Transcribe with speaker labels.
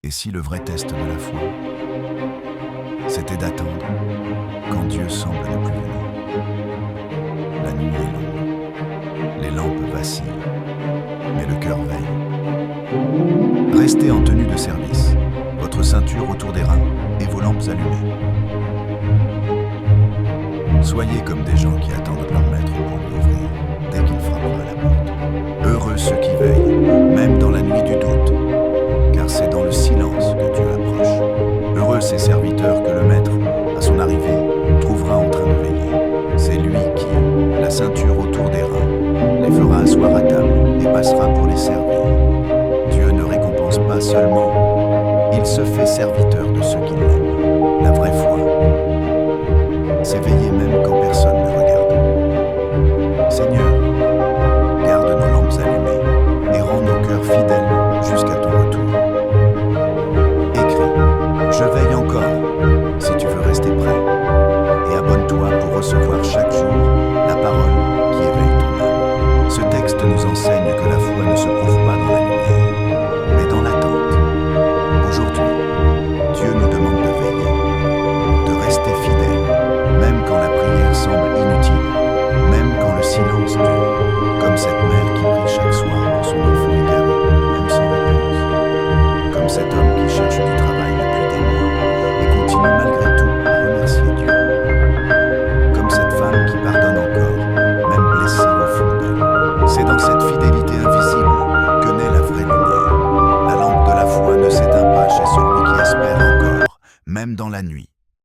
Speaker 1: Et si le vrai test de la foi, c'était d'attendre quand Dieu semble ne plus venir? La nuit est longue, les lampes vacillent, mais le cœur veille. Restez en tenue de service, votre ceinture autour des reins et vos lampes allumées. Soyez comme des gens qui attendent leur maître pour lui ouvrir dès qu'il frappera à la porte. Heureux ceux qui veillent, même dans la nuit du doute, car c'est dans le silence que Dieu approche. Heureux ces serviteurs que le maître, à son arrivée, trouvera en train de veiller. C'est lui qui, la ceinture autour des reins, les fera asseoir à table et passera pour les servir. Dieu ne récompense pas seulement, il se fait serviteur de ceux qui l'aiment. La vraie foi, c'est veiller même quand personne ne regarde. Seigneur, garde nos lampes allumées et rends nos cœurs fidèles jusqu'à ton retour. Écris, je veille encore, si tu veux rester prêt, et abonne-toi pour recevoir chaque jour la parole qui éveille ton âme. Ce texte nous enseigne que la foi ne se prouve pas dans la lumière, mais dans l'attente. Aujourd'hui, Dieu nous demande de veiller, de rester fidèle, même quand la prière semble inutile, même quand le silence dure, comme cette mère